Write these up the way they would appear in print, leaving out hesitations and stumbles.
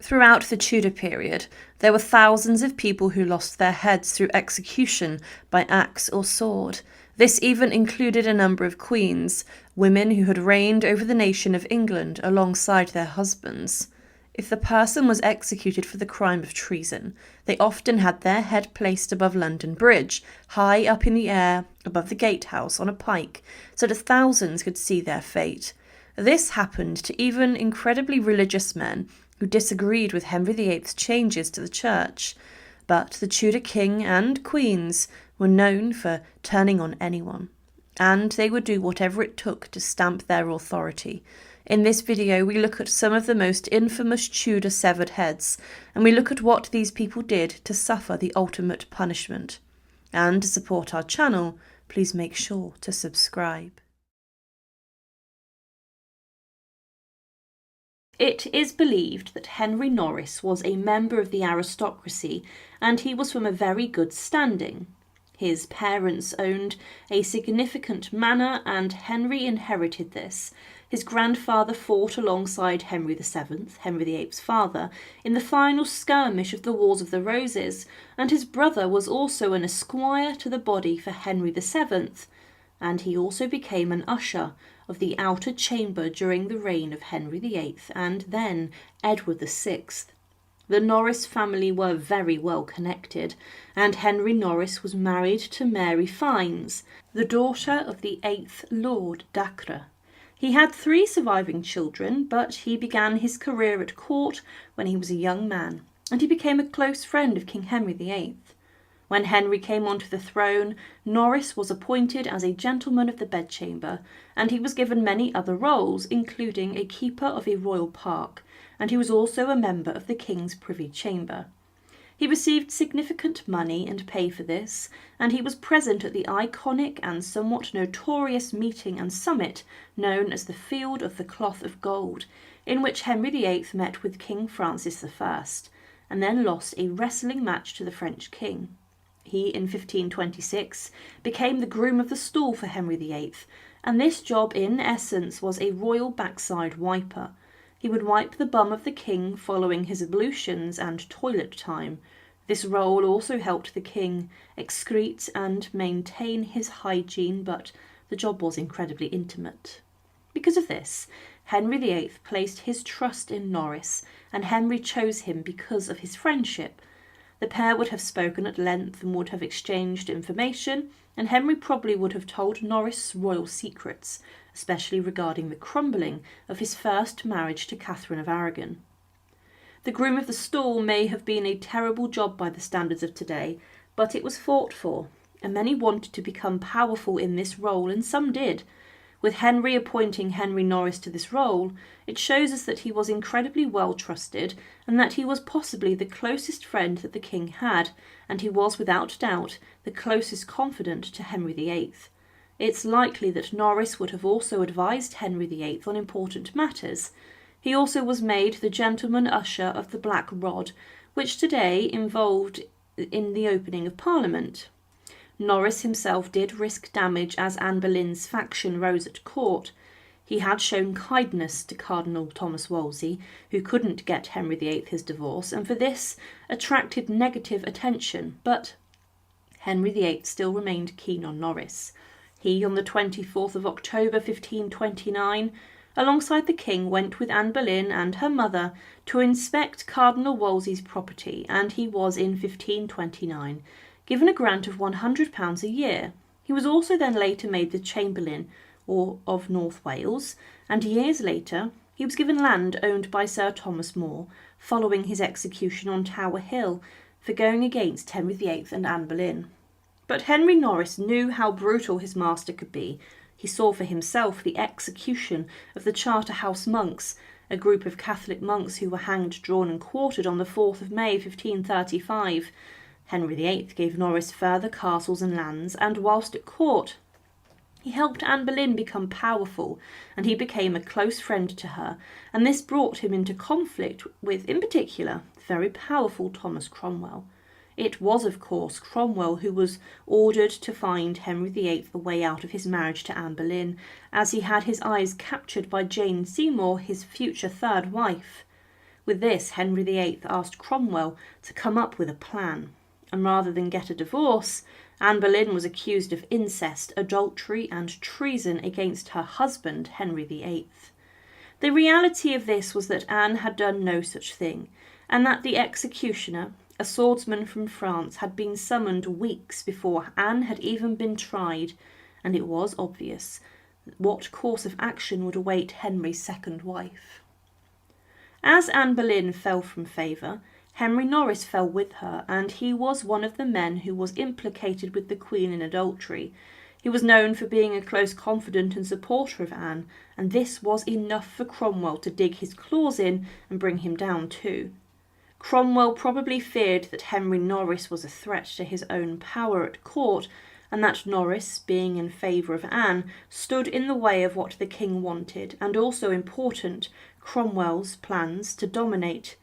Throughout the Tudor period, there were thousands of people who lost their heads through execution by axe or sword. This even included a number of queens, women who had reigned over the nation of England alongside their husbands. If the person was executed for the crime of treason, they often had their head placed above London Bridge, high up in the air, above the gatehouse on a pike, so that thousands could see their fate. This happened to even incredibly religious men who disagreed with Henry VIII's changes to the church. But the Tudor king and queens were known for turning on anyone, and they would do whatever it took to stamp their authority. In this video, we look at some of the most infamous Tudor severed heads, and we look at what these people did to suffer the ultimate punishment. And to support our channel, please make sure to subscribe. It is believed that Henry Norris was a member of the aristocracy, and he was from a very good standing. His parents owned a significant manor, and Henry inherited this. His grandfather fought alongside Henry VII, Henry VIII's father, in the final skirmish of the Wars of the Roses, and his brother was also an esquire to the body for Henry VII, and he also became an usher of the outer chamber during the reign of Henry VIII and then Edward VI. The Norris family were very well connected, and Henry Norris was married to Mary Fiennes, the daughter of the 8th Lord Dacre. He had 3 surviving children, but he began his career at court when he was a young man, and he became a close friend of King Henry VIII. When Henry came onto the throne, Norris was appointed as a gentleman of the bedchamber, and he was given many other roles, including a keeper of a royal park, and he was also a member of the King's Privy Chamber. He received significant money and pay for this, and he was present at the iconic and somewhat notorious meeting and summit known as the Field of the Cloth of Gold, in which Henry VIII met with King Francis I, and then lost a wrestling match to the French king. He, in 1526, became the groom of the stall for Henry VIII, and this job in essence was a royal backside wiper. He would wipe the bum of the king following his ablutions and toilet time. This role also helped the king excrete and maintain his hygiene, but the job was incredibly intimate. Because of this, Henry VIII placed his trust in Norris, and Henry chose him because of his friendship. The pair would have spoken at length and would have exchanged information, and Henry probably would have told Norris royal secrets, especially regarding the crumbling of his first marriage to Catherine of Aragon. The groom of the stall may have been a terrible job by the standards of today, but it was fought for, and many wanted to become powerful in this role, and some did. With Henry appointing Henry Norris to this role, it shows us that he was incredibly well trusted, and that he was possibly the closest friend that the king had, and he was without doubt the closest confidant to Henry VIII. It's likely that Norris would have also advised Henry VIII on important matters. He also was made the gentleman usher of the Black Rod, which today involved in the opening of Parliament. Norris himself did risk damage as Anne Boleyn's faction rose at court. He had shown kindness to Cardinal Thomas Wolsey, who couldn't get Henry VIII his divorce, and for this attracted negative attention, but Henry VIII still remained keen on Norris. He, on the 24th of October 1529, alongside the king, went with Anne Boleyn and her mother to inspect Cardinal Wolsey's property, and he was, in 1529, given a grant of £100 a year. He was also then later made the Chamberlain of North Wales, and years later he was given land owned by Sir Thomas More, following his execution on Tower Hill for going against Henry VIII and Anne Boleyn. But Henry Norris knew how brutal his master could be. He saw for himself the execution of the Charterhouse monks, a group of Catholic monks who were hanged, drawn and quartered on the 4th of May 1535. Henry VIII gave Norris further castles and lands, and whilst at court, he helped Anne Boleyn become powerful, and he became a close friend to her, and this brought him into conflict with, in particular, the very powerful Thomas Cromwell. It was, of course, Cromwell who was ordered to find Henry VIII the way out of his marriage to Anne Boleyn, as he had his eyes captured by Jane Seymour, his future third wife. With this, Henry VIII asked Cromwell to come up with a plan, and rather than get a divorce, Anne Boleyn was accused of incest, adultery and treason against her husband, Henry VIII. The reality of this was that Anne had done no such thing, and that the executioner, a swordsman from France, had been summoned weeks before Anne had even been tried, and it was obvious what course of action would await Henry's second wife. As Anne Boleyn fell from favour, Henry Norris fell with her, and he was one of the men who was implicated with the Queen in adultery. He was known for being a close confidant and supporter of Anne, and this was enough for Cromwell to dig his claws in and bring him down too. Cromwell probably feared that Henry Norris was a threat to his own power at court, and that Norris, being in favour of Anne, stood in the way of what the king wanted, and also important, Cromwell's plans to dominate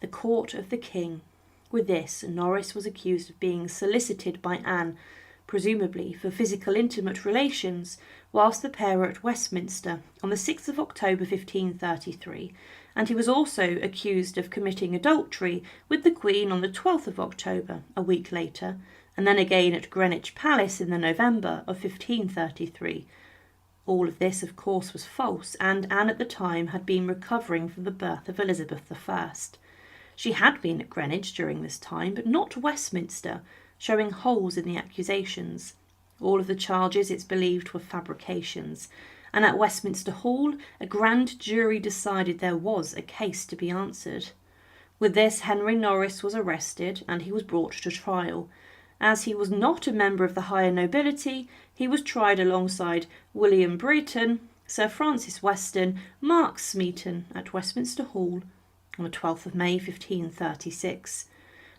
the court of the king. With this, Norris was accused of being solicited by Anne, presumably for physical intimate relations, whilst the pair were at Westminster on the 6th of October 1533, and he was also accused of committing adultery with the Queen on the 12th of October, a week later, and then again at Greenwich Palace in the November of 1533. All of this, of course, was false, and Anne at the time had been recovering from the birth of Elizabeth I. She had been at Greenwich during this time, but not Westminster, showing holes in the accusations. All of the charges, it's believed, were fabrications, and at Westminster Hall, a grand jury decided there was a case to be answered. With this, Henry Norris was arrested, and he was brought to trial. As he was not a member of the higher nobility, he was tried alongside William Brereton, Sir Francis Weston, Mark Smeaton at Westminster Hall on the 12th of May 1536.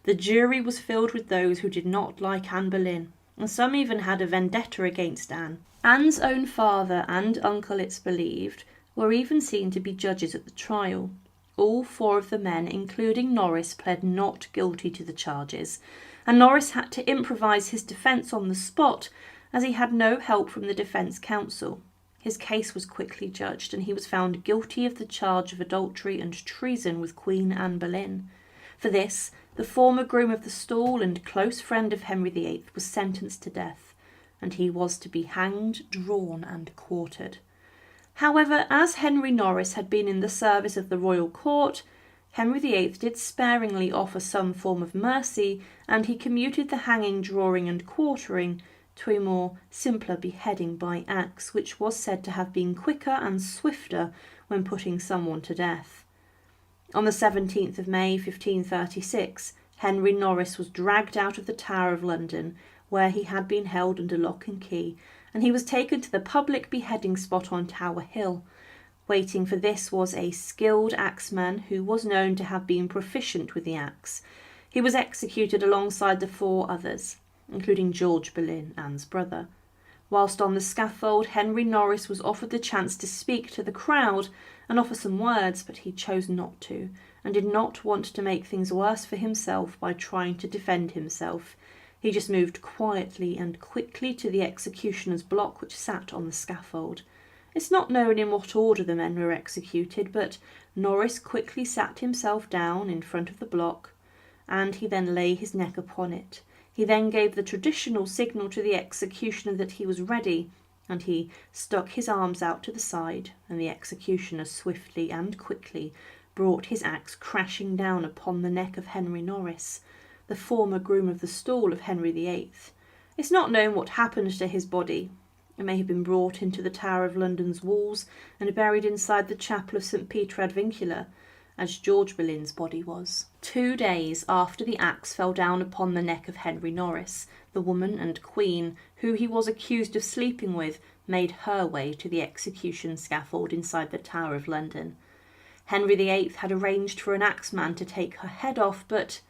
The jury was filled with those who did not like Anne Boleyn, and some even had a vendetta against Anne. Anne's own father and uncle, it's believed, were even seen to be judges at the trial. All four of the men, including Norris, pled not guilty to the charges, and Norris had to improvise his defence on the spot, as he had no help from the defence counsel. His case was quickly judged, and he was found guilty of the charge of adultery and treason with Queen Anne Boleyn. For this, the former groom of the stall and close friend of Henry VIII was sentenced to death, and he was to be hanged, drawn, and quartered. However, as Henry Norris had been in the service of the royal court, Henry VIII did sparingly offer some form of mercy, and he commuted the hanging, drawing, and quartering to a more simpler beheading by axe, which was said to have been quicker and swifter when putting someone to death. On the 17th of May 1536, Henry Norris was dragged out of the Tower of London, where he had been held under lock and key, and he was taken to the public beheading spot on Tower Hill. Waiting for this was a skilled axeman who was known to have been proficient with the axe. He was executed alongside the four others, including George Boleyn, Anne's brother. Whilst on the scaffold, Henry Norris was offered the chance to speak to the crowd and offer some words, but he chose not to, and did not want to make things worse for himself by trying to defend himself. He just moved quietly and quickly to the executioner's block, which sat on the scaffold. It's not known in what order the men were executed, but Norris quickly sat himself down in front of the block, and he then lay his neck upon it. He then gave the traditional signal to the executioner that he was ready, and he stuck his arms out to the side, and the executioner swiftly and quickly brought his axe crashing down upon the neck of Henry Norris, the former groom of the stall of Henry VIII. It's not known what happened to his body. It may have been brought into the Tower of London's walls and buried inside the chapel of St. Peter ad Vincula, as George Boleyn's body was. 2 days after the axe fell down upon the neck of Henry Norris, the woman and queen, who he was accused of sleeping with, made her way to the execution scaffold inside the Tower of London. Henry VIII had arranged for an axeman to take her head off, but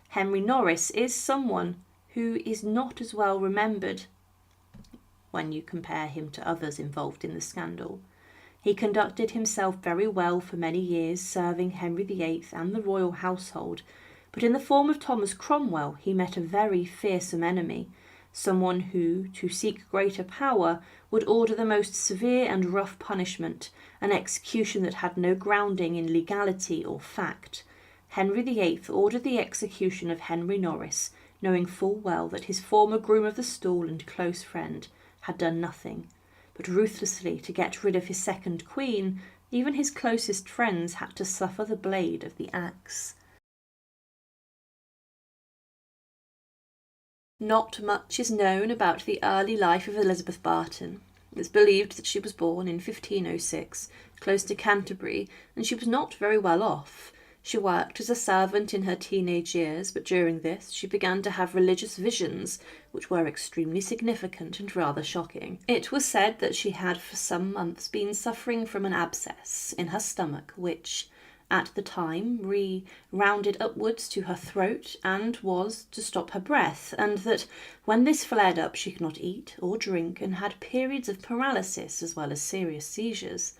Henry Norris is someone who is not as well remembered when you compare him to others involved in the scandal. He conducted himself very well for many years, serving Henry VIII and the royal household, but in the form of Thomas Cromwell he met a very fearsome enemy, someone who, to seek greater power, would order the most severe and rough punishment, an execution that had no grounding in legality or fact. Henry VIII ordered the execution of Henry Norris, knowing full well that his former groom of the stool and close friend had done nothing. But ruthlessly to get rid of his second queen, even his closest friends had to suffer the blade of the axe. Not much is known about the early life of Elizabeth Barton. It's believed that she was born in 1506, close to Canterbury, and she was not very well off. She worked as a servant in her teenage years, but during this she began to have religious visions, which were extremely significant and rather shocking. It was said that she had for some months been suffering from an abscess in her stomach, which, at the time, rounded upwards to her throat and was to stop her breath, and that when this flared up she could not eat or drink and had periods of paralysis as well as serious seizures.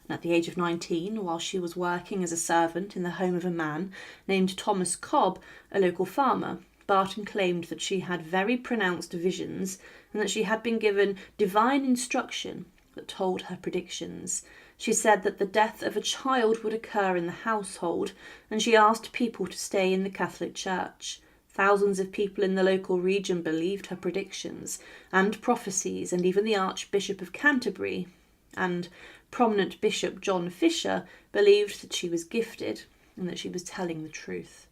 And at the age of 19, while she was working as a servant in the home of a man named Thomas Cobb, a local farmer, Barton claimed that she had very pronounced visions and that she had been given divine instruction that told her predictions. She said that the death of a child would occur in the household, and she asked people to stay in the Catholic Church. Thousands of people in the local region believed her predictions and prophecies, and even the Archbishop of Canterbury and prominent Bishop John Fisher believed that she was gifted and that she was telling the truth.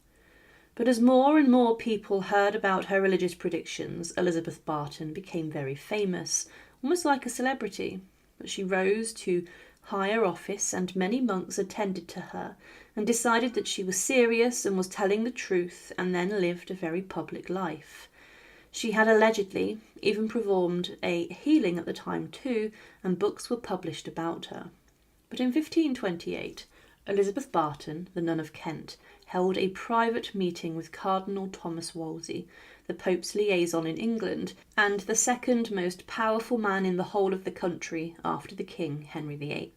But as more and more people heard about her religious predictions, Elizabeth Barton became very famous, almost like a celebrity. But she rose to higher office, and many monks attended to her and decided that she was serious and was telling the truth, and then lived a very public life. She had allegedly even performed a healing at the time too, and books were published about her. But in 1528, Elizabeth Barton, the nun of Kent, held a private meeting with Cardinal Thomas Wolsey, the Pope's liaison in England, and the second most powerful man in the whole of the country after the King, Henry VIII.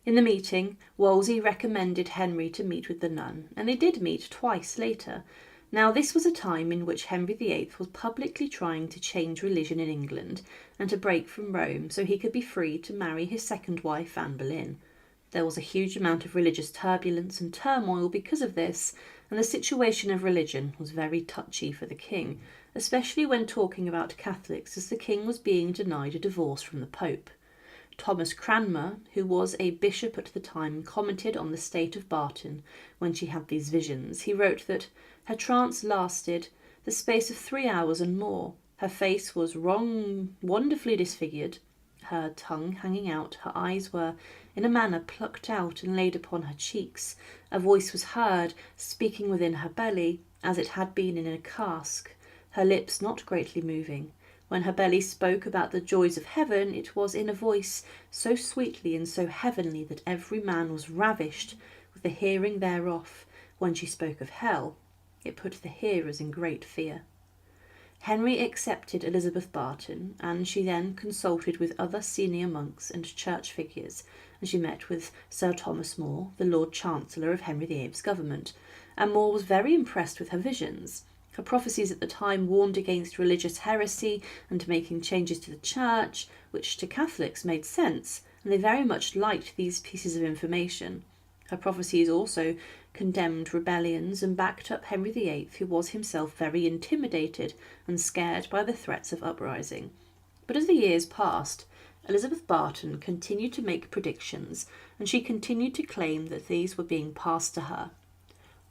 In the meeting, Wolsey recommended Henry to meet with the nun, and they did meet twice later. Now this was a time in which Henry VIII was publicly trying to change religion in England and to break from Rome so he could be free to marry his second wife, Anne Boleyn. There was a huge amount of religious turbulence and turmoil because of this, and the situation of religion was very touchy for the king, especially when talking about Catholics, as the king was being denied a divorce from the Pope. Thomas Cranmer, who was a bishop at the time, commented on the state of Barton when she had these visions. He wrote that her trance lasted the space of 3 hours and more. Her face was wonderfully disfigured, her tongue hanging out, her eyes were in a manner plucked out and laid upon her cheeks. A voice was heard, speaking within her belly, as it had been in a cask, her lips not greatly moving. When her belly spoke about the joys of heaven, it was in a voice so sweetly and so heavenly that every man was ravished with the hearing thereof. When she spoke of hell, it put the hearers in great fear. Henry accepted Elizabeth Barton, and she then consulted with other senior monks and church figures, and she met with Sir Thomas More, the Lord Chancellor of Henry VIII's government, and More was very impressed with her visions. Her prophecies at the time warned against religious heresy and making changes to the church, which to Catholics made sense, and they very much liked these pieces of information. Her prophecies also condemned rebellions and backed up Henry VIII, who was himself very intimidated and scared by the threats of uprising. But as the years passed, Elizabeth Barton continued to make predictions, and she continued to claim that these were being passed to her.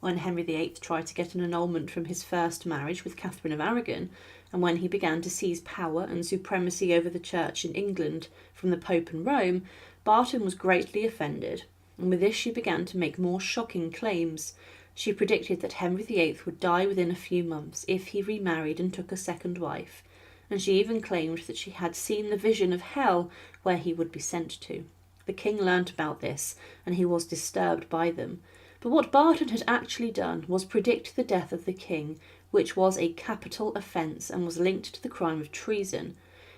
When Henry VIII tried to get an annulment from his first marriage with Catherine of Aragon, and when he began to seize power and supremacy over the Church in England from the Pope and Rome, Barton was greatly offended, and with this she began to make more shocking claims. She predicted that Henry VIII would die within a few months if he remarried and took a second wife, and she even claimed that she had seen the vision of hell where he would be sent to. The king learnt about this, and he was disturbed by them. But what Barton had actually done was predict the death of the king, which was a capital offence and was linked to the crime of treason.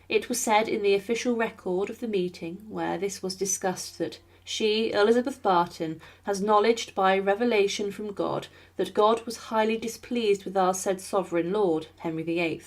It was said in the official record of the meeting, where this was discussed, that she, Elizabeth Barton, has knowledged by revelation from God that God was highly displeased with our said sovereign lord, Henry VIII,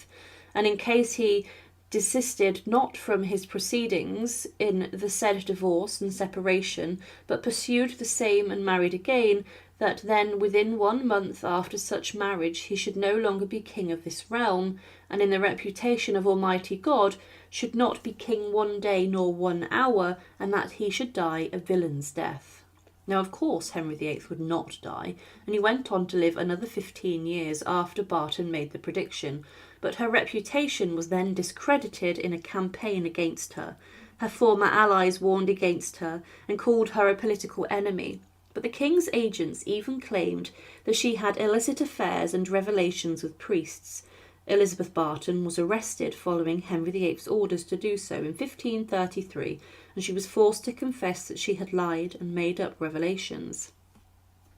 and in case he desisted not from his proceedings in the said divorce and separation, but pursued the same and married again, that then within 1 month after such marriage he should no longer be king of this realm, and in the reputation of Almighty God should not be king 1 day nor 1 hour, and that he should die a villain's death. Now, of course, Henry VIII would not die, and he went on to live another 15 years after Barton made the prediction, but her reputation was then discredited in a campaign against her. Her former allies warned against her and called her a political enemy, but the king's agents even claimed that she had illicit affairs and revelations with priests. Elizabeth Barton was arrested following Henry VIII's orders to do so in 1533, and she was forced to confess that she had lied and made up revelations.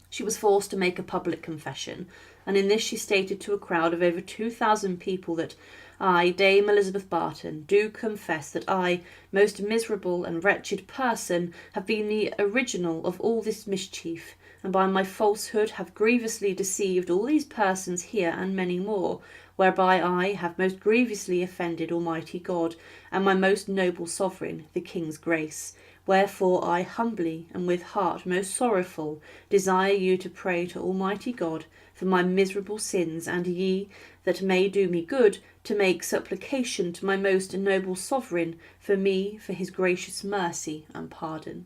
She was forced to make a public confession, and in this she stated to a crowd of over 2,000 people that I, Dame Elizabeth Barton, do confess that I, most miserable and wretched person, have been the original of all this mischief, and by my falsehood have grievously deceived all these persons here and many more, whereby I have most grievously offended Almighty God, and my most noble sovereign, the King's grace. Wherefore I humbly, and with heart most sorrowful, desire you to pray to Almighty God for my miserable sins, and ye, that may do me good, to make supplication to my most noble sovereign for me, for his gracious mercy and pardon.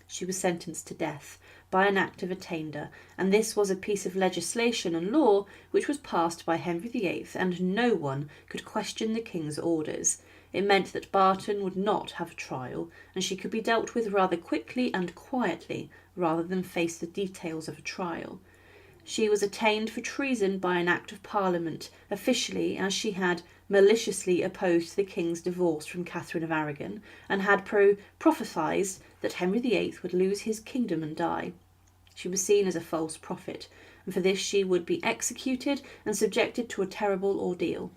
She was sentenced to death by an act of attainder, and this was a piece of legislation and law which was passed by Henry VIII, and no one could question the king's orders. It meant that Barton would not have a trial, and she could be dealt with rather quickly and quietly, rather than face the details of a trial. She was attainted for treason by an Act of Parliament, officially as she had maliciously opposed the king's divorce from Catherine of Aragon, and had prophesied that Henry VIII would lose his kingdom and die. She was seen as a false prophet, and for this she would be executed and subjected to a terrible ordeal.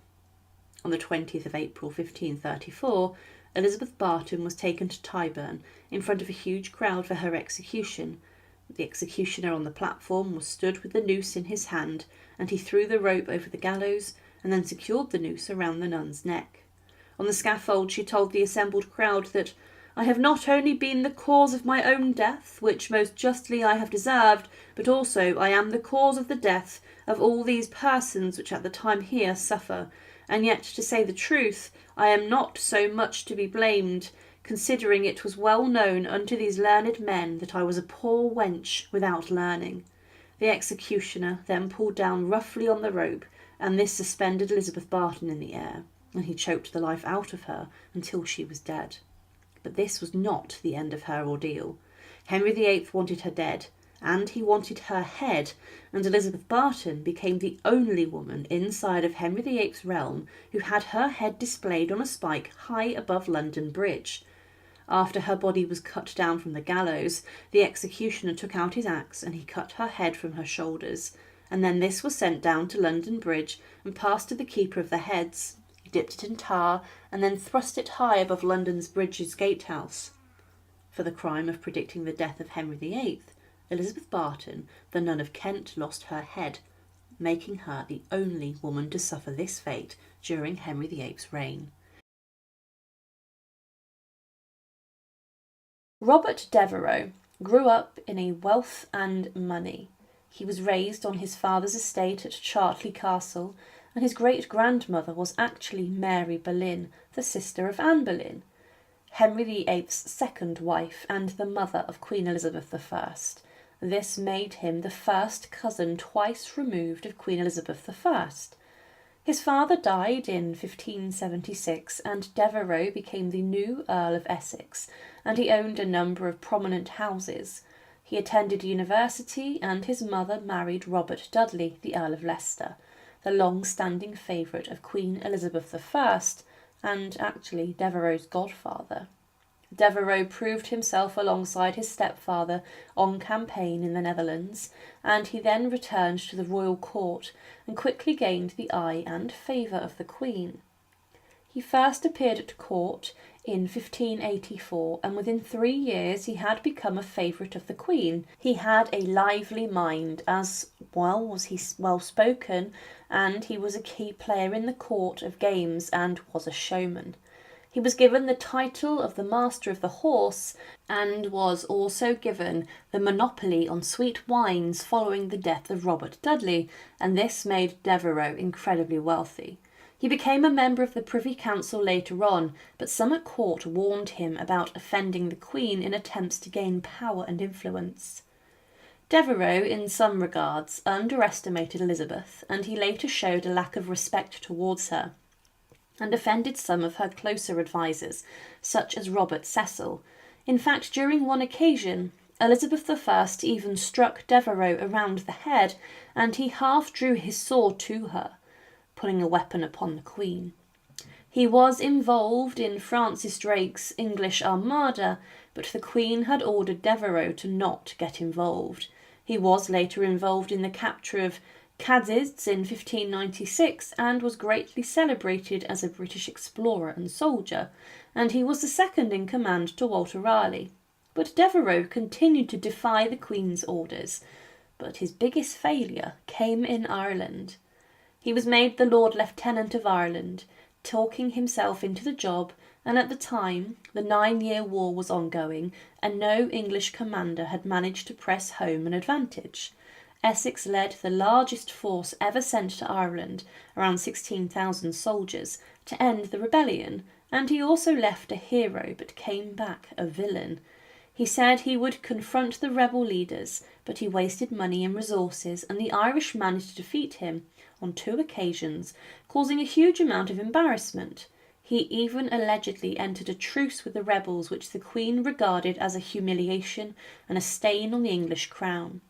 On the 20th of April 1534, Elizabeth Barton was taken to Tyburn in front of a huge crowd for her execution. The executioner on the platform was stood with the noose in his hand, and he threw the rope over the gallows and then secured the noose around the nun's neck. On the scaffold she told the assembled crowd that I have not only been the cause of my own death, which most justly I have deserved, but also I am the cause of the death of all these persons which at the time here suffer. And yet, to say the truth, I am not so much to be blamed, considering it was well known unto these learned men that I was a poor wench without learning. The executioner then pulled down roughly on the rope, and this suspended Elizabeth Barton in the air, and he choked the life out of her until she was dead. But this was not the end of her ordeal. Henry VIII wanted her dead, and he wanted her head, and Elizabeth Barton became the only woman inside of Henry VIII's realm who had her head displayed on a spike high above London Bridge. After her body was cut down from the gallows, the executioner took out his axe and he cut her head from her shoulders, and then this was sent down to London Bridge and passed to the keeper of the heads. He dipped it in tar and then thrust it high above London's Bridge's gatehouse. For the crime of predicting the death of Henry VIII, Elizabeth Barton, the nun of Kent, lost her head, making her the only woman to suffer this fate during Henry VIII's reign. Robert Devereux grew up in a wealth and money. He was raised on his father's estate at Chartley Castle, and his great-grandmother was actually Mary Boleyn, the sister of Anne Boleyn, Henry VIII's second wife and the mother of Queen Elizabeth I. This made him the first cousin twice removed of Queen Elizabeth I. His father died in 1576, and Devereux became the new Earl of Essex, and he owned a number of prominent houses. He attended university, and his mother married Robert Dudley, the Earl of Leicester, the long-standing favourite of Queen Elizabeth I, and actually Devereux's godfather. Devereux proved himself alongside his stepfather on campaign in the Netherlands, and he then returned to the royal court and quickly gained the eye and favour of the Queen. He first appeared at court in 1584, and within 3 years he had become a favourite of the Queen. He had a lively mind, as well was he well spoken, and he was a key player in the court of games and was a showman. He was given the title of the Master of the Horse and was also given the monopoly on sweet wines following the death of Robert Dudley, and this made Devereux incredibly wealthy. He became a member of the Privy Council later on, but some at court warned him about offending the Queen in attempts to gain power and influence. Devereux, in some regards, underestimated Elizabeth, and he later showed a lack of respect towards her, and offended some of her closer advisers, such as Robert Cecil. In fact, during one occasion, Elizabeth I even struck Devereux around the head, and he half drew his sword to her, pulling a weapon upon the Queen. He was involved in Francis Drake's English Armada, but the Queen had ordered Devereux to not get involved. He was later involved in the capture of Cadiz in 1596 and was greatly celebrated as a British explorer and soldier, and he was the second in command to Walter Raleigh. But Devereux continued to defy the Queen's orders, but his biggest failure came in Ireland. He was made the Lord Lieutenant of Ireland, talking himself into the job, and at the time the 9-year war was ongoing and no English commander had managed to press home an advantage. Essex led the largest force ever sent to Ireland, around 16,000 soldiers, to end the rebellion, and he also left a hero but came back a villain. He said he would confront the rebel leaders, but he wasted money and resources, and the Irish managed to defeat him on 2 occasions, causing a huge amount of embarrassment. He even allegedly entered a truce with the rebels, which the Queen regarded as a humiliation and a stain on the English crown.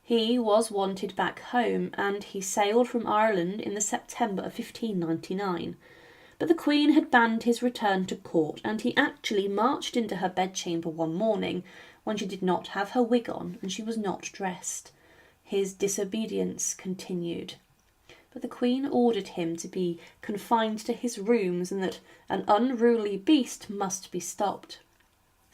He was wanted back home, and he sailed from Ireland in the September of 1599. But the Queen had banned his return to court, and he actually marched into her bedchamber one morning when she did not have her wig on and she was not dressed. His disobedience continued. But the Queen ordered him to be confined to his rooms and that an unruly beast must be stopped.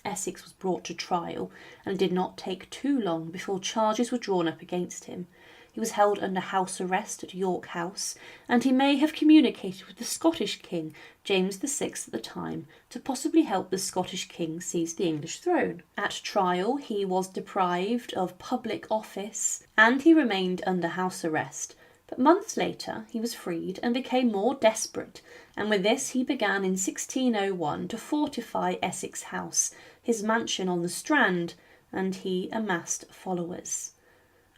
Essex was brought to trial, and it did not take too long before charges were drawn up against him. He was held under house arrest at York House, and he may have communicated with the Scottish king, James VI at the time, to possibly help the Scottish king seize the English throne. At trial, he was deprived of public office, and he remained under house arrest. But months later he was freed and became more desperate, and with this he began in 1601 to fortify Essex House, his mansion on the Strand, and he amassed followers.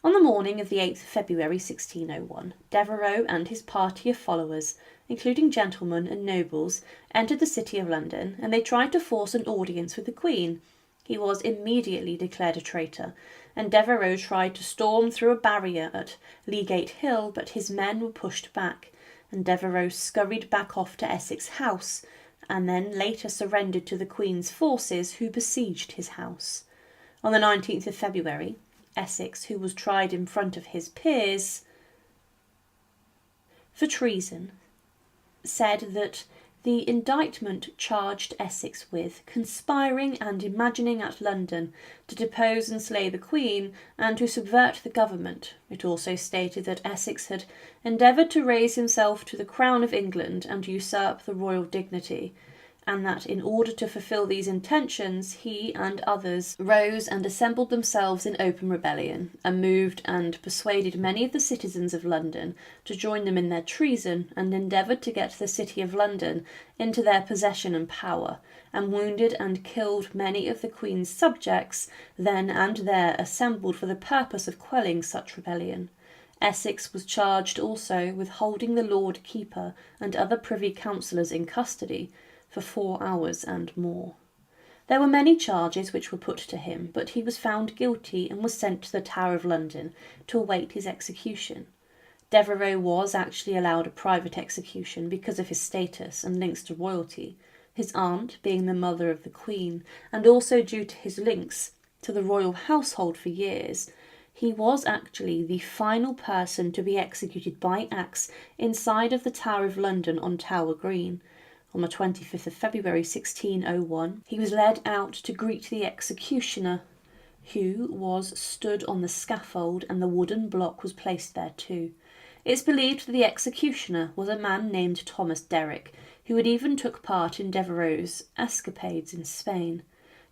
On the morning of the 8th of February 1601, Devereux and his party of followers, including gentlemen and nobles, entered the city of London, and they tried to force an audience with the Queen. He was immediately declared a traitor, and Devereux tried to storm through a barrier at Leagate Hill, but his men were pushed back, and Devereux scurried back off to Essex House, and then later surrendered to the Queen's forces, who besieged his house. On the 19th of February, Essex, who was tried in front of his peers for treason, said that the indictment charged Essex with conspiring and imagining at London to depose and slay the Queen and to subvert the government. It also stated that Essex had endeavoured to raise himself to the crown of England and usurp the royal dignity, and that in order to fulfil these intentions he and others rose and assembled themselves in open rebellion, and moved and persuaded many of the citizens of London to join them in their treason, and endeavoured to get the city of London into their possession and power, and wounded and killed many of the Queen's subjects, then and there assembled for the purpose of quelling such rebellion. Essex was charged also with holding the Lord Keeper and other privy councillors in custody for 4 hours and more. There were many charges which were put to him, but he was found guilty and was sent to the Tower of London to await his execution. Devereux was actually allowed a private execution because of his status and links to royalty, his aunt being the mother of the Queen, and also due to his links to the royal household for years. He was actually the final person to be executed by axe inside of the Tower of London on Tower Green. On the 25th of February 1601, he was led out to greet the executioner, who was stood on the scaffold, and the wooden block was placed there too. It's believed that the executioner was a man named Thomas Derrick, who had even took part in Devereux's escapades in Spain.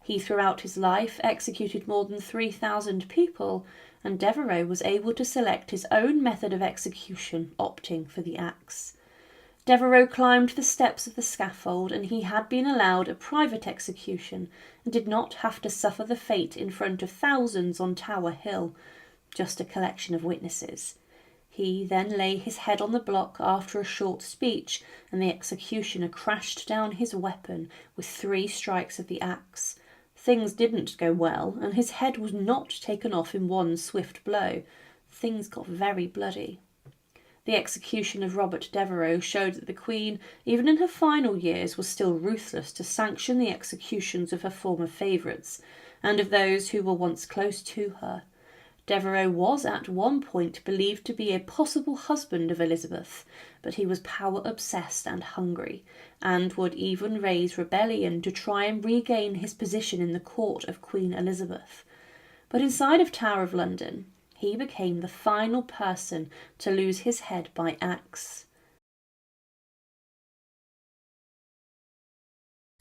He throughout his life executed more than 3,000 people, and Devereux was able to select his own method of execution, opting for the axe. Devereux climbed the steps of the scaffold, and he had been allowed a private execution and did not have to suffer the fate in front of thousands on Tower Hill, just a collection of witnesses. He then lay his head on the block after a short speech, and the executioner crashed down his weapon with 3 strikes of the axe. Things didn't go well, and his head was not taken off in one swift blow. Things got very bloody. The execution of Robert Devereux showed that the Queen, even in her final years, was still ruthless to sanction the executions of her former favourites, and of those who were once close to her. Devereux was at one point believed to be a possible husband of Elizabeth, but he was power-obsessed and hungry, and would even raise rebellion to try and regain his position in the court of Queen Elizabeth. But inside of Tower of London, he became the final person to lose his head by axe.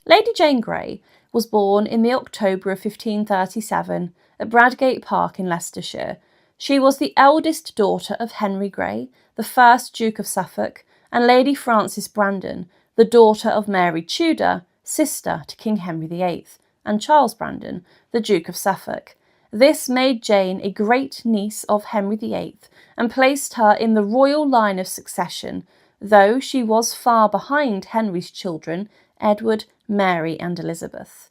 Lady Jane Grey was born in the October of 1537 at Bradgate Park in Leicestershire. She was the eldest daughter of Henry Grey, the first Duke of Suffolk, and Lady Frances Brandon, the daughter of Mary Tudor, sister to King Henry VIII, and Charles Brandon, the Duke of Suffolk. This made Jane a great niece of Henry VIII and placed her in the royal line of succession, though she was far behind Henry's children, Edward, Mary and Elizabeth.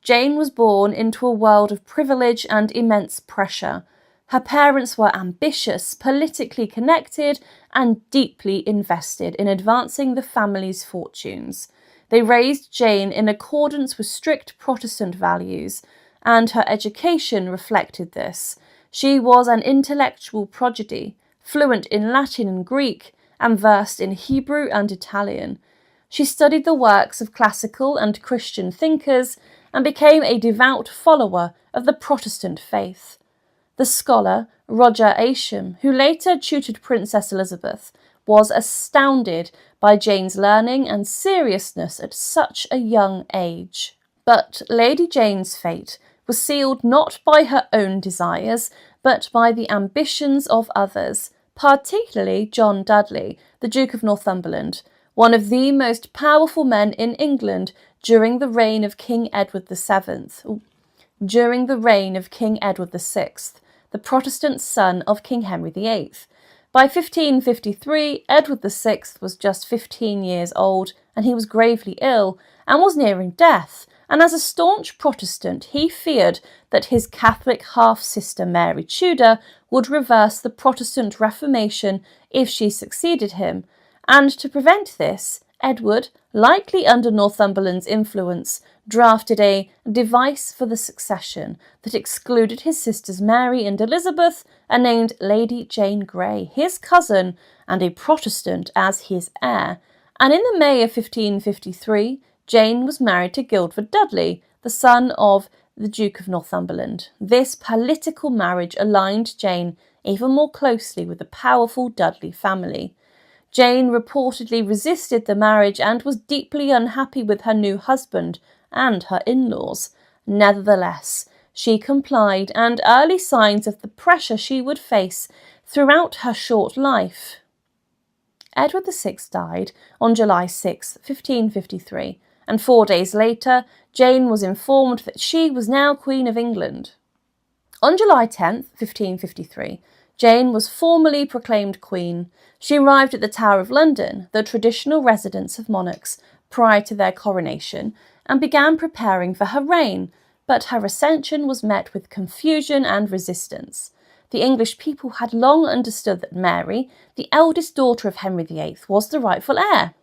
Jane was born into a world of privilege and immense pressure. Her parents were ambitious, politically connected, and deeply invested in advancing the family's fortunes. They raised Jane in accordance with strict Protestant values, and her education reflected this. She was an intellectual prodigy, fluent in Latin and Greek, and versed in Hebrew and Italian. She studied the works of classical and Christian thinkers and became a devout follower of the Protestant faith. The scholar Roger Ascham, who later tutored Princess Elizabeth, was astounded by Jane's learning and seriousness at such a young age. But Lady Jane's fate was sealed not by her own desires, but by the ambitions of others, particularly John Dudley, the Duke of Northumberland, one of the most powerful men in England during the reign of King Edward VII, during the reign of King Edward VI, the Protestant son of King Henry VIII. By 1553, Edward VI was just 15 years old, and he was gravely ill and was nearing death, and as a staunch Protestant, he feared that his Catholic half-sister Mary Tudor would reverse the Protestant Reformation if she succeeded him, and to prevent this, Edward, likely under Northumberland's influence, drafted a device for the succession that excluded his sisters Mary and Elizabeth and named Lady Jane Grey, his cousin and a Protestant, as his heir. And in the May of 1553, Jane was married to Guildford Dudley, the son of the Duke of Northumberland. This political marriage aligned Jane even more closely with the powerful Dudley family. Jane reportedly resisted the marriage and was deeply unhappy with her new husband and her in-laws. Nevertheless, she complied, and early signs of the pressure she would face throughout her short life. Edward VI died on July 6, 1553, and 4 days later, Jane was informed that she was now Queen of England. On July 10, 1553, Jane was formally proclaimed Queen. She arrived at the Tower of London, the traditional residence of monarchs, prior to their coronation, and began preparing for her reign, but her ascension was met with confusion and resistance. The English people had long understood that Mary, the eldest daughter of Henry VIII, was the rightful heir,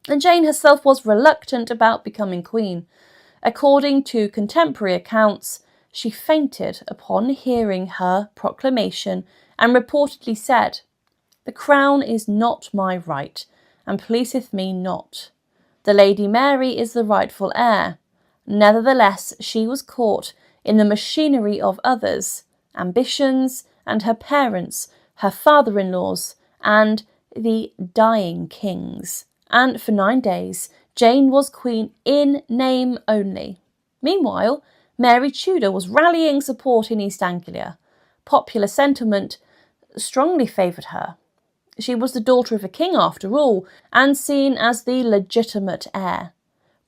and Jane herself was reluctant about becoming queen. According to contemporary accounts, she fainted upon hearing her proclamation and reportedly said, "The crown is not my right, and pleaseth me not." The Lady Mary is the rightful heir. Nevertheless, she was caught in the machinery of others, ambitions, and her parents, her father-in-laws, and the dying kings. And for 9 days, Jane was queen in name only. Meanwhile, Mary Tudor was rallying support in East Anglia. Popular sentiment strongly favoured her. She was the daughter of a king after all, and seen as the legitimate heir.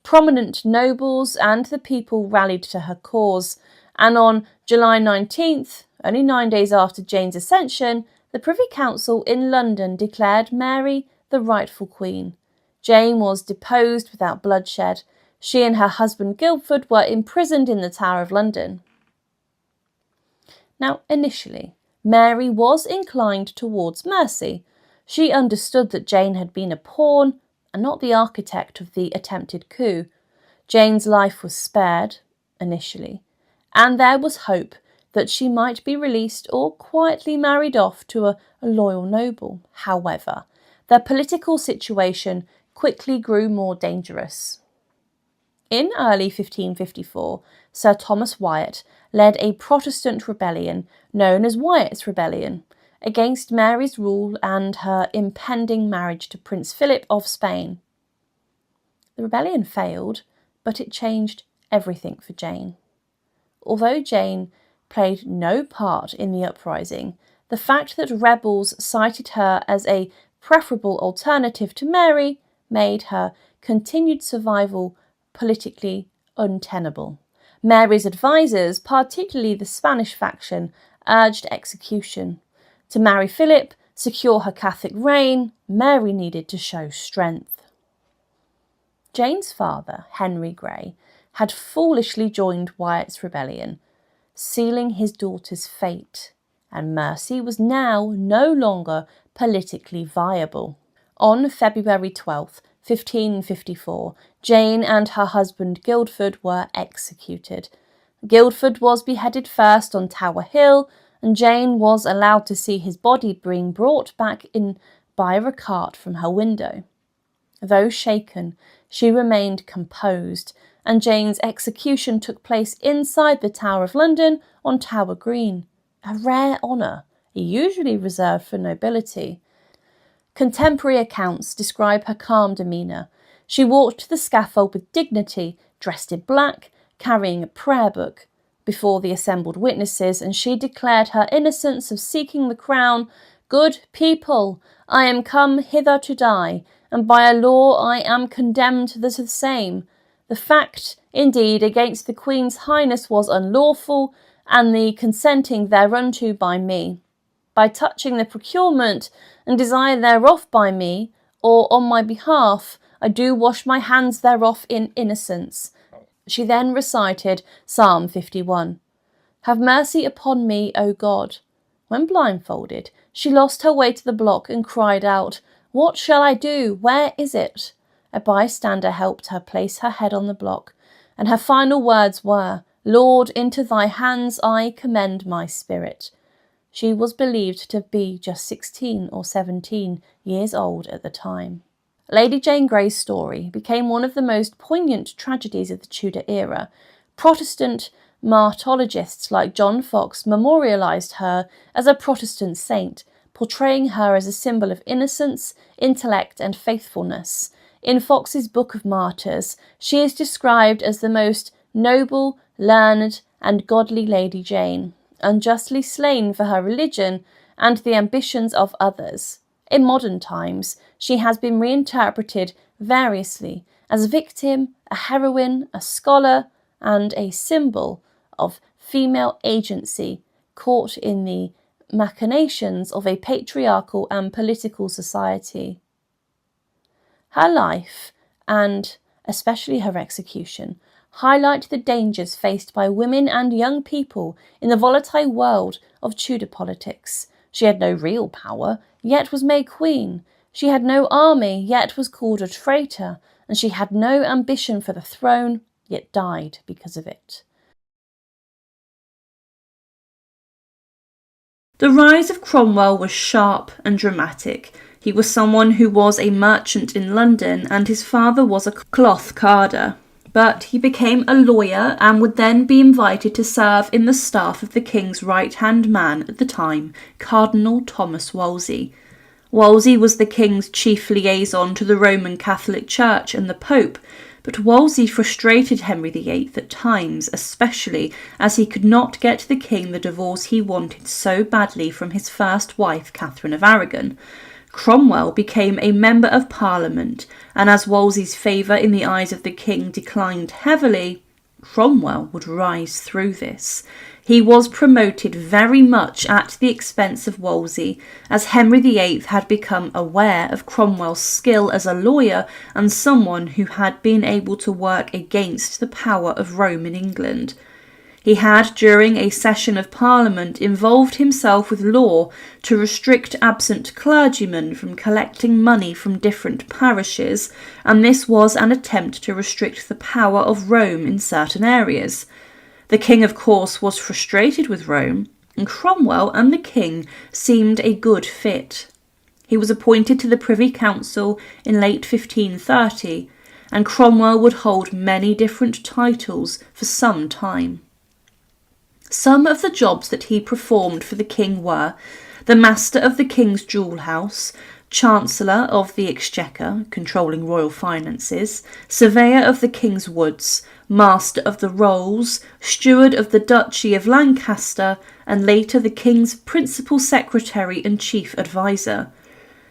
Prominent nobles and the people rallied to her cause, and on July 19th, only 9 days after Jane's accession, the Privy Council in London declared Mary the rightful queen. Jane was deposed without bloodshed. She and her husband Guildford were imprisoned in the Tower of London. Now, initially, Mary was inclined towards mercy. She understood that Jane had been a pawn and not the architect of the attempted coup. Jane's life was spared, initially, and there was hope that she might be released or quietly married off to a loyal noble. However, their political situation quickly grew more dangerous. In early 1554, Sir Thomas Wyatt led a Protestant rebellion known as Wyatt's Rebellion against Mary's rule and her impending marriage to Prince Philip of Spain. The rebellion failed, but it changed everything for Jane. Although Jane played no part in the uprising, the fact that rebels cited her as a preferable alternative to Mary made her continued survival politically untenable. Mary's advisers, particularly the Spanish faction, urged execution. To marry Philip, secure her Catholic reign, Mary needed to show strength. Jane's father, Henry Grey, had foolishly joined Wyatt's rebellion, sealing his daughter's fate, and mercy was now no longer politically viable. On February 12th, 1554, Jane and her husband Guildford were executed. Guildford was beheaded first on Tower Hill, and Jane was allowed to see his body being brought back in by a cart from her window. Though shaken, she remained composed, and Jane's execution took place inside the Tower of London on Tower Green, a rare honour, usually reserved for nobility. Contemporary accounts describe her calm demeanour. She walked to the scaffold with dignity, dressed in black, carrying a prayer book, before the assembled witnesses, and she declared her innocence of seeking the crown. "Good people, I am come hither to die, and by a law I am condemned to the same. The fact, indeed, against the Queen's Highness was unlawful, and the consenting thereunto by me. By touching the procurement and desire thereof by me, or on my behalf, I do wash my hands thereof in innocence." She then recited Psalm 51. "Have mercy upon me, O God." When blindfolded, she lost her way to the block and cried out, "What shall I do? Where is it?" A bystander helped her place her head on the block, and her final words were, "Lord, into thy hands I commend my spirit." She was believed to be just 16 or 17 years old at the time. Lady Jane Grey's story became one of the most poignant tragedies of the Tudor era. Protestant martyrologists like John Fox memorialised her as a Protestant saint, portraying her as a symbol of innocence, intellect and faithfulness. In Fox's Book of Martyrs, she is described as the most noble, learned and godly Lady Jane, unjustly slain for her religion and the ambitions of others. In modern times, she has been reinterpreted variously as a victim, a heroine, a scholar, and a symbol of female agency caught in the machinations of a patriarchal and political society. Her life, and especially her execution, highlight the dangers faced by women and young people in the volatile world of Tudor politics. She had no real power, yet was made queen. She had no army, yet was called a traitor, and she had no ambition for the throne, yet died because of it. The rise of Cromwell was sharp and dramatic. He was someone who was a merchant in London, and his father was a cloth carder. But he became a lawyer and would then be invited to serve in the staff of the king's right-hand man at the time, Cardinal Thomas Wolsey. Wolsey was the king's chief liaison to the Roman Catholic Church and the Pope, but Wolsey frustrated Henry VIII at times, especially as he could not get the king the divorce he wanted so badly from his first wife, Catherine of Aragon. Cromwell became a member of Parliament, and as Wolsey's favour in the eyes of the king declined heavily, Cromwell would rise through this. He was promoted very much at the expense of Wolsey, as Henry VIII had become aware of Cromwell's skill as a lawyer and someone who had been able to work against the power of Rome in England. He had, during a session of Parliament, involved himself with law to restrict absent clergymen from collecting money from different parishes, and this was an attempt to restrict the power of Rome in certain areas. The king, of course, was frustrated with Rome, and Cromwell and the king seemed a good fit. He was appointed to the Privy Council in late 1530, and Cromwell would hold many different titles for some time. Some of the jobs that he performed for the king were the Master of the King's Jewel House, Chancellor of the Exchequer, controlling royal finances, Surveyor of the King's Woods, Master of the Rolls, Steward of the Duchy of Lancaster, and later the King's Principal Secretary and Chief Adviser.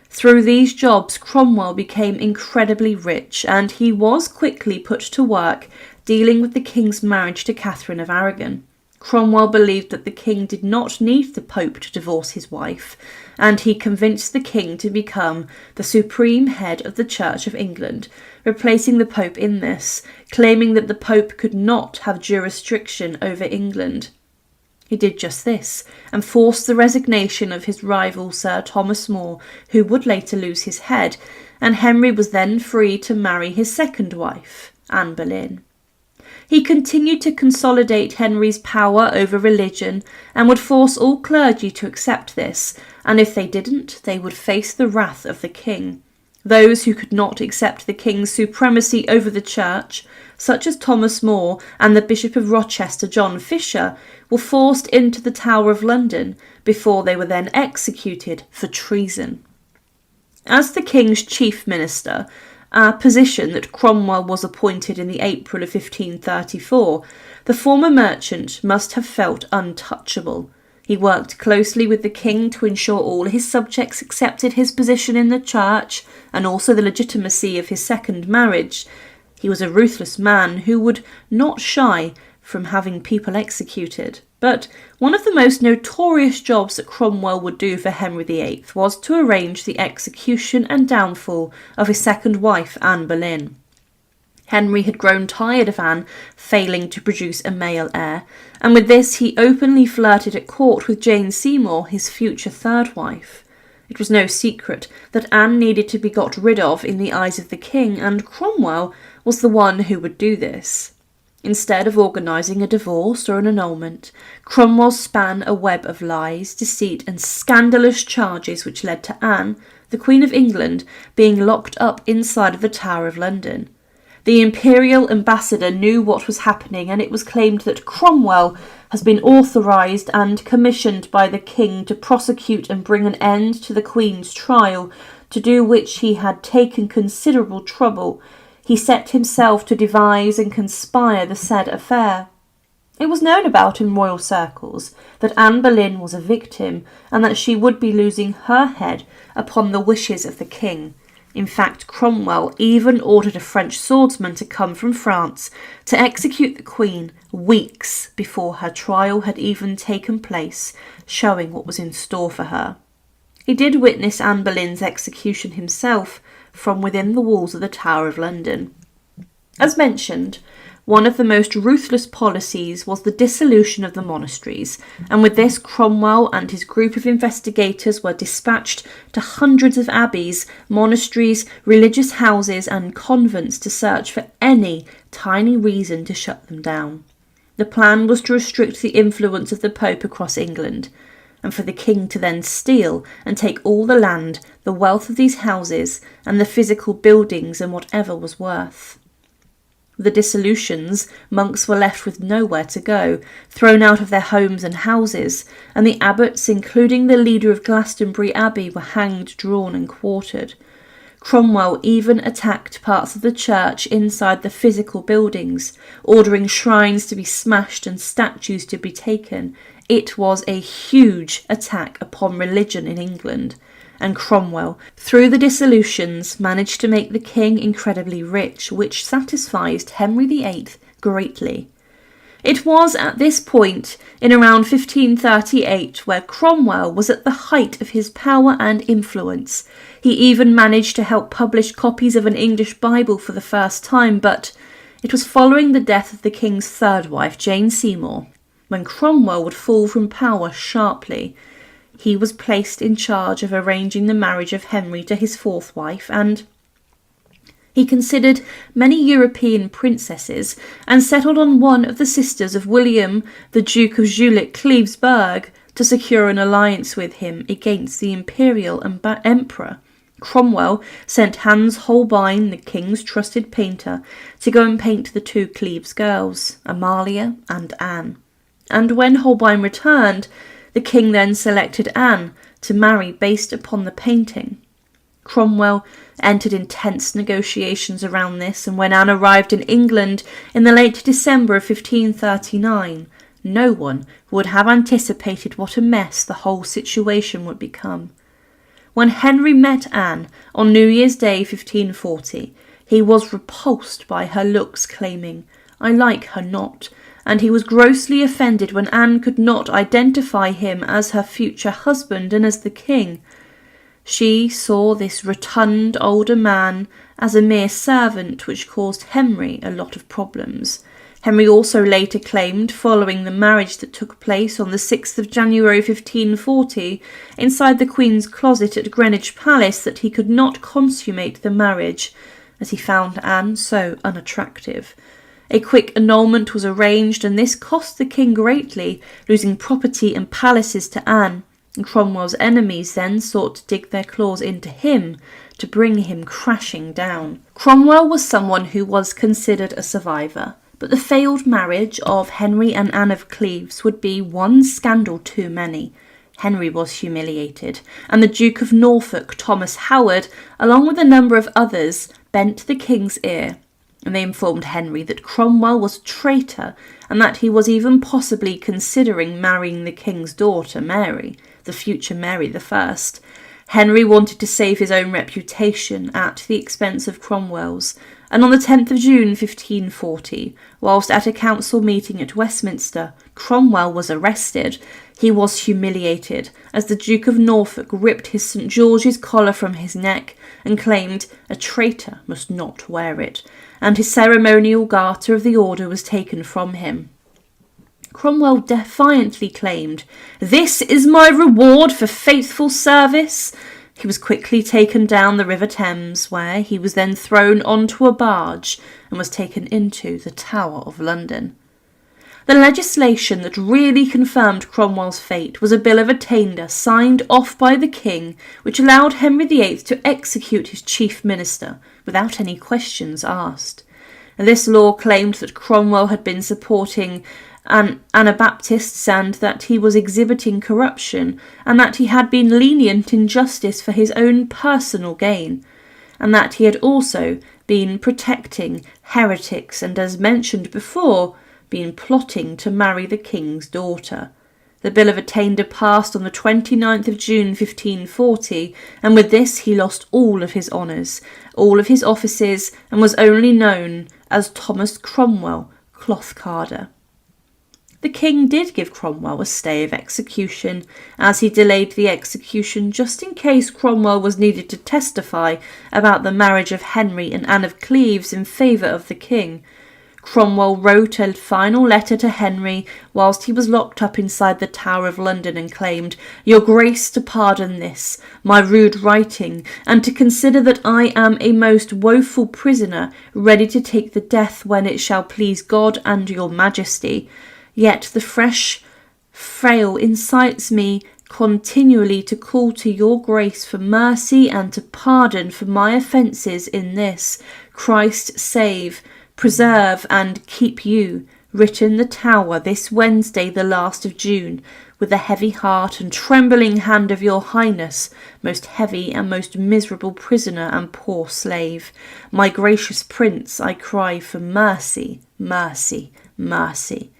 Through these jobs, Cromwell became incredibly rich, and he was quickly put to work dealing with the king's marriage to Catherine of Aragon. Cromwell believed that the king did not need the Pope to divorce his wife, and he convinced the king to become the supreme head of the Church of England, replacing the Pope in this, claiming that the Pope could not have jurisdiction over England. He did just this, and forced the resignation of his rival Sir Thomas More, who would later lose his head, and Henry was then free to marry his second wife, Anne Boleyn. He continued to consolidate Henry's power over religion and would force all clergy to accept this, and if they didn't, they would face the wrath of the king. Those who could not accept the king's supremacy over the church, such as Thomas More and the Bishop of Rochester, John Fisher, were forced into the Tower of London before they were then executed for treason. As the king's chief minister, a position that Cromwell was appointed in the April of 1534, the former merchant must have felt untouchable. He worked closely with the king to ensure all his subjects accepted his position in the church and also the legitimacy of his second marriage. He was a ruthless man who would not shy from having people executed. But one of the most notorious jobs that Cromwell would do for Henry VIII was to arrange the execution and downfall of his second wife, Anne Boleyn. Henry had grown tired of Anne failing to produce a male heir, and with this he openly flirted at court with Jane Seymour, his future third wife. It was no secret that Anne needed to be got rid of in the eyes of the king, and Cromwell was the one who would do this. Instead of organising a divorce or an annulment, Cromwell span a web of lies, deceit and scandalous charges which led to Anne, the Queen of England, being locked up inside of the Tower of London. The imperial ambassador knew what was happening, and it was claimed that Cromwell has been authorised and commissioned by the king to prosecute and bring an end to the Queen's trial, to do which he had taken considerable trouble. He set himself to devise and conspire the said affair. It was known about in royal circles that Anne Boleyn was a victim, and that she would be losing her head upon the wishes of the king. In fact, Cromwell even ordered a French swordsman to come from France to execute the Queen weeks before her trial had even taken place, showing what was in store for her. He did witness Anne Boleyn's execution himself from within the walls of the Tower of London. As mentioned, one of the most ruthless policies was the dissolution of the monasteries, and with this Cromwell and his group of investigators were dispatched to hundreds of abbeys, monasteries, religious houses and convents to search for any tiny reason to shut them down. The plan was to restrict the influence of the Pope across England, and for the king to then steal and take all the land, the wealth of these houses, and the physical buildings and whatever was worth. The dissolutions, monks were left with nowhere to go, thrown out of their homes and houses, and the abbots, including the leader of Glastonbury Abbey, were hanged, drawn and quartered. Cromwell even attacked parts of the church inside the physical buildings, ordering shrines to be smashed and statues to be taken. It was a huge attack upon religion in England, and Cromwell, through the dissolutions, managed to make the king incredibly rich, which satisfied Henry VIII greatly. It was at this point, in around 1538, where Cromwell was at the height of his power and influence. He even managed to help publish copies of an English Bible for the first time, but it was following the death of the king's third wife, Jane Seymour, when Cromwell would fall from power sharply. He was placed in charge of arranging the marriage of Henry to his fourth wife, and he considered many European princesses and settled on one of the sisters of William, the Duke of Jülich-Cleves-Berg, to secure an alliance with him against the imperial emperor. Cromwell sent Hans Holbein, the king's trusted painter, to go and paint the two Cleves girls, Amalia and Anne. And when Holbein returned, the king then selected Anne to marry based upon the painting. Cromwell entered intense negotiations around this, and when Anne arrived in England in the late December of 1539, no one would have anticipated what a mess the whole situation would become. When Henry met Anne on New Year's Day 1540, he was repulsed by her looks, claiming, "I like her not," and he was grossly offended when Anne could not identify him as her future husband and as the king. She saw this rotund older man as a mere servant, which caused Henry a lot of problems. Henry also later claimed, following the marriage that took place on the 6th of January 1540 inside the Queen's closet at Greenwich Palace, that he could not consummate the marriage, as he found Anne so unattractive. A quick annulment was arranged, and this cost the king greatly, losing property and palaces to Anne, and Cromwell's enemies then sought to dig their claws into him to bring him crashing down. Cromwell was someone who was considered a survivor, but the failed marriage of Henry and Anne of Cleves would be one scandal too many. Henry was humiliated, and the Duke of Norfolk, Thomas Howard, along with a number of others, bent the king's ear, and they informed Henry that Cromwell was a traitor and that he was even possibly considering marrying the king's daughter, Mary, the future Mary I. Henry wanted to save his own reputation at the expense of Cromwell's, and on the 10th of June 1540, whilst at a council meeting at Westminster, Cromwell was arrested. He was humiliated as the Duke of Norfolk ripped his St. George's collar from his neck and claimed a traitor must not wear it, and his ceremonial garter of the order was taken from him. Cromwell defiantly claimed, "This is my reward for faithful service." He was quickly taken down the River Thames, where he was then thrown onto a barge and was taken into the Tower of London. The legislation that really confirmed Cromwell's fate was a Bill of Attainder signed off by the king, which allowed Henry VIII to execute his chief minister without any questions asked. This law claimed that Cromwell had been supporting Anabaptists and that he was exhibiting corruption, and that he had been lenient in justice for his own personal gain, and that he had also been protecting heretics and, as mentioned before, been plotting to marry the king's daughter. The Bill of Attainder passed on the 29th of June 1540, and with this he lost all of his honours, all of his offices, and was only known as Thomas Cromwell, cloth carder. The king did give Cromwell a stay of execution, as he delayed the execution just in case Cromwell was needed to testify about the marriage of Henry and Anne of Cleves in favour of the king. Cromwell wrote a final letter to Henry whilst he was locked up inside the Tower of London and claimed, "Your Grace to pardon this, my rude writing, and to consider that I am a most woeful prisoner, ready to take the death when it shall please God and your Majesty. Yet the fresh frail incites me continually to call to your grace for mercy and to pardon for my offences in this. Christ save, preserve and keep you. Written the Tower this Wednesday the last of June, with the heavy heart and trembling hand of your Highness, most heavy and most miserable prisoner and poor slave. My gracious Prince, I cry for mercy, mercy, mercy.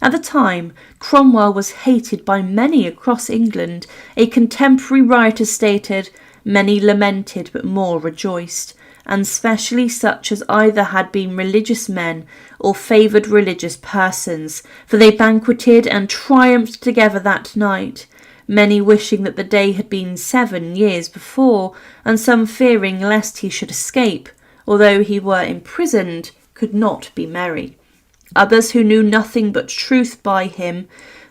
At the time, Cromwell was hated by many across England. A contemporary writer stated, "Many lamented, but more rejoiced, and specially such as either had been religious men or favoured religious persons, for they banqueted and triumphed together that night, many wishing that the day had been 7 years before, and some fearing lest he should escape, although he were imprisoned, could not be merry. Others who knew nothing but truth by him,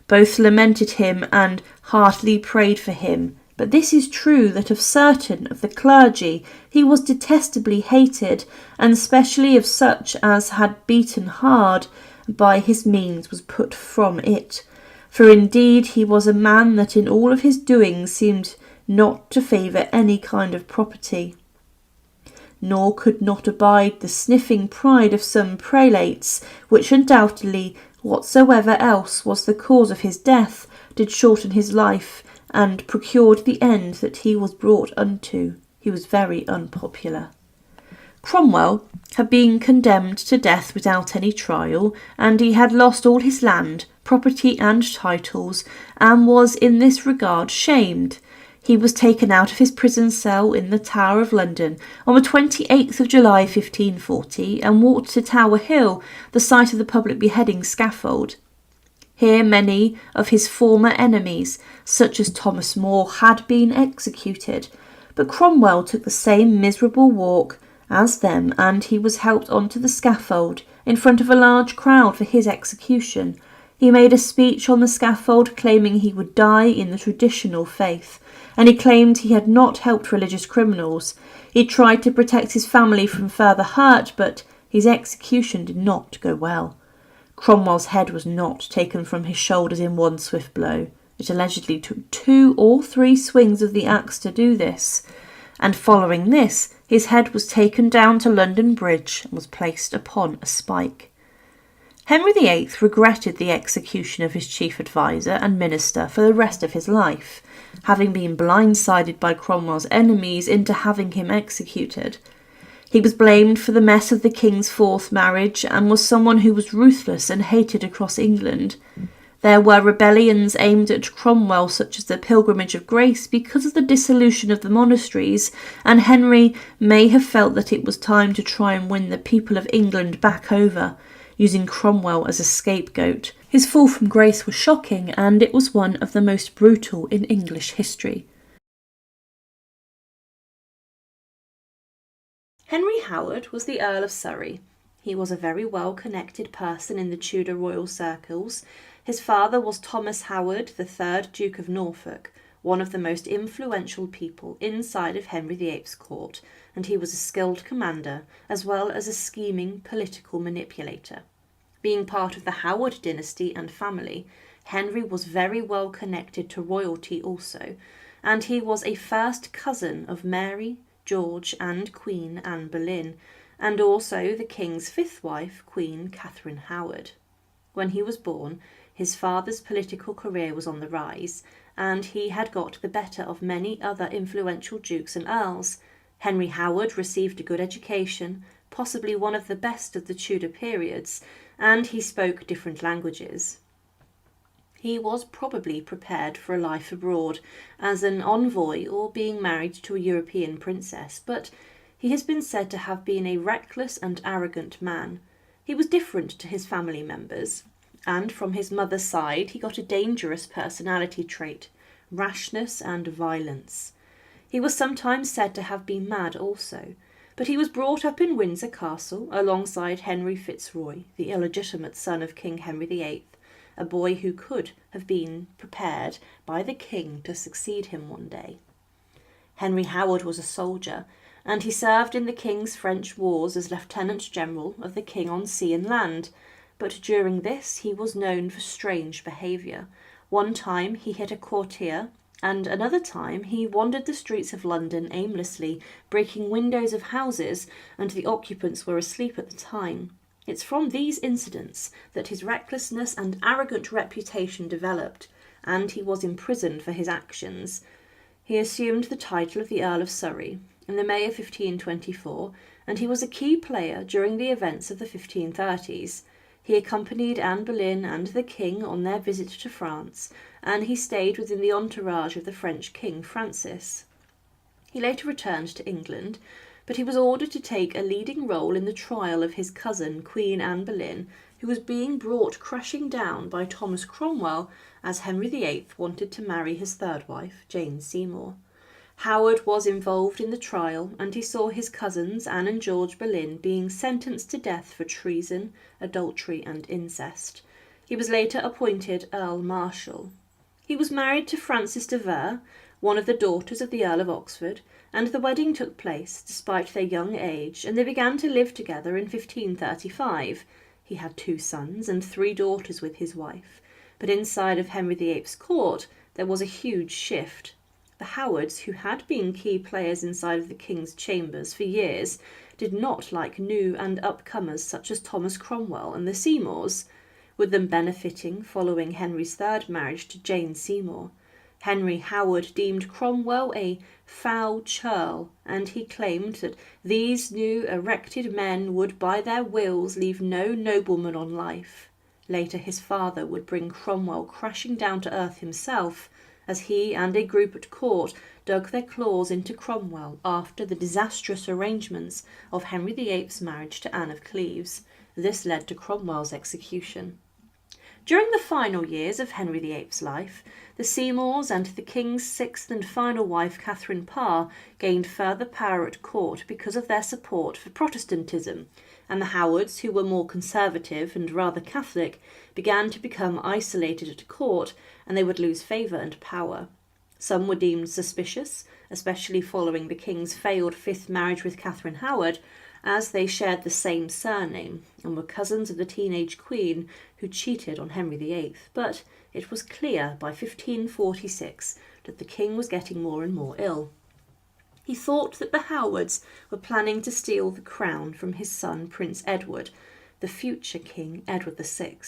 both lamented him and heartily prayed for him. But this is true, that of certain of the clergy he was detestably hated, and especially of such as had beaten hard, by his means was put from it. For indeed he was a man that in all of his doings seemed not to favour any kind of property, nor could not abide the sniffing pride of some prelates, which undoubtedly, whatsoever else was the cause of his death, did shorten his life, and procured the end that he was brought unto. He was very unpopular." Cromwell had been condemned to death without any trial, and he had lost all his land, property and titles, and was in this regard shamed. He was taken out of his prison cell in the Tower of London on the 28th of July 1540 and walked to Tower Hill, the site of the public beheading scaffold. Here many of his former enemies, such as Thomas More, had been executed, but Cromwell took the same miserable walk as them, and he was helped onto the scaffold in front of a large crowd for his execution. He made a speech on the scaffold claiming he would die in the traditional faith, and he claimed he had not helped religious criminals. He tried to protect his family from further hurt, but his execution did not go well. Cromwell's head was not taken from his shoulders in one swift blow. It allegedly took 2 or 3 swings of the axe to do this, and following this, his head was taken down to London Bridge and was placed upon a spike. Henry VIII regretted the execution of his chief adviser and minister for the rest of his life, having been blindsided by Cromwell's enemies into having him executed. He was blamed for the mess of the king's 4th marriage and was someone who was ruthless and hated across England. There were rebellions aimed at Cromwell, such as the Pilgrimage of Grace, because of the dissolution of the monasteries, and Henry may have felt that it was time to try and win the people of England back over, using Cromwell as a scapegoat. His fall from grace was shocking, and it was one of the most brutal in English history. Henry Howard was the Earl of Surrey. He was a very well-connected person in the Tudor royal circles. His father was Thomas Howard, the 3rd Duke of Norfolk, one of the most influential people inside of Henry VIII's court, and he was a skilled commander as well as a scheming political manipulator. Being part of the Howard dynasty and family, Henry was very well connected to royalty also, and he was a first cousin of Mary, George and Queen Anne Boleyn, and also the king's 5th wife, Queen Catherine Howard. When he was born, his father's political career was on the rise, and he had got the better of many other influential dukes and earls. Henry Howard received a good education, possibly one of the best of the Tudor periods, and he spoke different languages. He was probably prepared for a life abroad as an envoy or being married to a European princess, but he has been said to have been a reckless and arrogant man. He was different to his family members, and from his mother's side he got a dangerous personality trait, rashness and violence. He was sometimes said to have been mad also, but he was brought up in Windsor Castle alongside Henry Fitzroy, the illegitimate son of King Henry VIII, a boy who could have been prepared by the king to succeed him one day. Henry Howard was a soldier, and he served in the king's French wars as Lieutenant General of the king on sea and land, but during this he was known for strange behaviour. One time he hit a courtier and another time he wandered the streets of London aimlessly, breaking windows of houses, and the occupants were asleep at the time. It's from these incidents that his recklessness and arrogant reputation developed, and he was imprisoned for his actions. He assumed the title of the Earl of Surrey in the May of 1524, and he was a key player during the events of the 1530s. He accompanied Anne Boleyn and the king on their visit to France, and he stayed within the entourage of the French king Francis. He later returned to England, but he was ordered to take a leading role in the trial of his cousin, Queen Anne Boleyn, who was being brought crashing down by Thomas Cromwell as Henry VIII wanted to marry his third wife, Jane Seymour. Howard was involved in the trial, and he saw his cousins, Anne and George Boleyn, being sentenced to death for treason, adultery and incest. He was later appointed Earl Marshal. He was married to Frances de Vere, one of the daughters of the Earl of Oxford, and the wedding took place despite their young age, and they began to live together in 1535. He had 2 sons and 3 daughters with his wife. But inside of Henry VIII's court there was a huge shift. The Howards, who had been key players inside of the king's chambers for years, did not like new and upcomers such as Thomas Cromwell and the Seymours, with them benefiting following Henry's third marriage to Jane Seymour. Henry Howard deemed Cromwell a foul churl, and he claimed that these new erected men would by their wills leave no nobleman on life. Later his father would bring Cromwell crashing down to earth himself, as he and a group at court dug their claws into Cromwell after the disastrous arrangements of Henry VIII's marriage to Anne of Cleves. This led to Cromwell's execution. During the final years of Henry VIII's life, the Seymours and the king's 6th and final wife, Catherine Parr, gained further power at court because of their support for Protestantism, and the Howards, who were more conservative and rather Catholic, began to become isolated at court, and they would lose favour and power. Some were deemed suspicious, especially following the king's failed 5th marriage with Catherine Howard, as they shared the same surname and were cousins of the teenage queen who cheated on Henry VIII. But it was clear by 1546 that the king was getting more and more ill. He thought that the Howards were planning to steal the crown from his son Prince Edward, the future King Edward VI.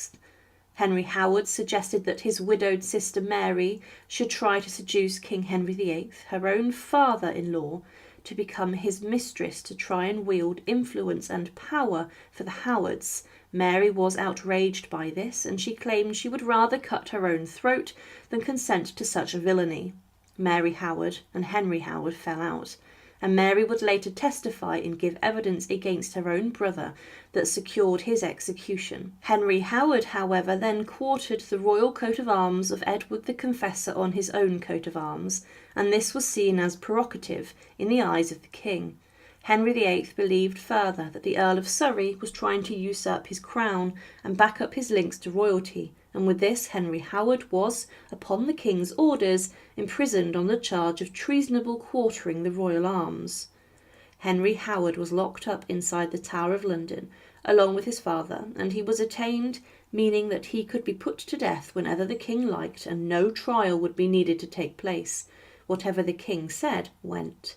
Henry Howard suggested that his widowed sister Mary should try to seduce King Henry VIII, her own father-in-law, to become his mistress to try and wield influence and power for the Howards. Mary was outraged by this, and she claimed she would rather cut her own throat than consent to such villainy. Mary Howard and Henry Howard fell out, and Mary would later testify and give evidence against her own brother that secured his execution. Henry Howard, however, then quartered the royal coat of arms of Edward the Confessor on his own coat of arms, and this was seen as prerogative in the eyes of the king. Henry VIII believed further that the Earl of Surrey was trying to usurp his crown and back up his links to royalty, and with this Henry Howard was, upon the king's orders, imprisoned on the charge of treasonable quartering the royal arms. Henry Howard was locked up inside the Tower of London, along with his father, and he was attainted, meaning that he could be put to death whenever the king liked, and no trial would be needed to take place. Whatever the king said went.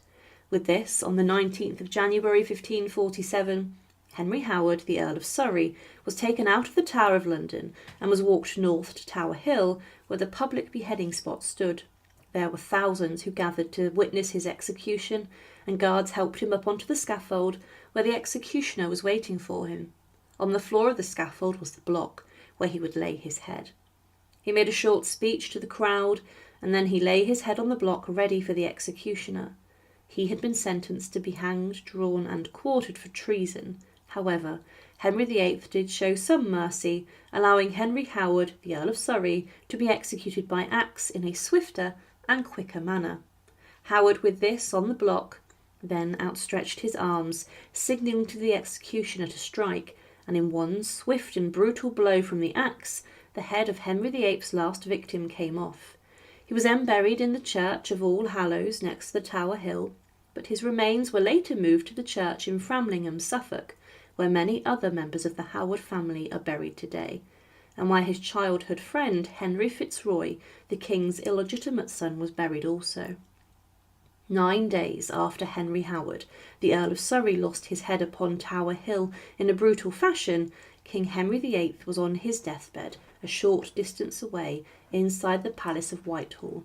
With this, on the 19th of January 1547, Henry Howard, the Earl of Surrey, was taken out of the Tower of London and was walked north to Tower Hill, where the public beheading spot stood. There were thousands who gathered to witness his execution, and guards helped him up onto the scaffold, where the executioner was waiting for him. On the floor of the scaffold was the block, where he would lay his head. He made a short speech to the crowd, and then he lay his head on the block ready for the executioner. He had been sentenced to be hanged, drawn, and quartered for treason. However, Henry VIII did show some mercy, allowing Henry Howard, the Earl of Surrey, to be executed by axe in a swifter and quicker manner. Howard, with this on the block, then outstretched his arms, signalling to the executioner to strike, and in one swift and brutal blow from the axe, the head of Henry VIII's last victim came off. He was then buried in the church of All Hallows next to the Tower Hill, but his remains were later moved to the church in Framlingham, Suffolk, where many other members of the Howard family are buried today. and where his childhood friend Henry Fitzroy, the king's illegitimate son, was buried also. 9 days after Henry Howard, the Earl of Surrey, lost his head upon Tower Hill in a brutal fashion, King Henry VIII was on his deathbed a short distance away inside the Palace of Whitehall.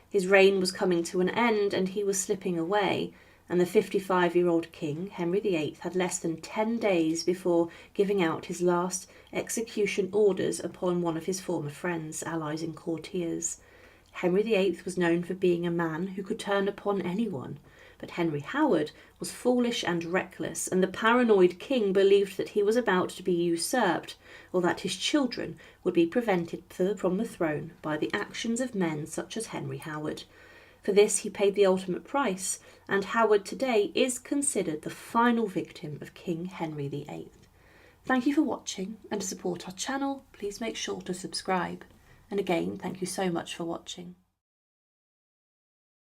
His reign was coming to an end and he was slipping away, and the 55-year-old king, Henry VIII, had less than 10 days before giving out his last execution orders upon one of his former friends, allies and courtiers. Henry VIII was known for being a man who could turn upon anyone, but Henry Howard was foolish and reckless, and the paranoid king believed that he was about to be usurped, or that his children would be prevented from the throne by the actions of men such as Henry Howard. For this he paid the ultimate price, and Howard today is considered the final victim of King Henry VIII. Thank you for watching, and to support our channel, please make sure to subscribe. And again, thank you so much for watching.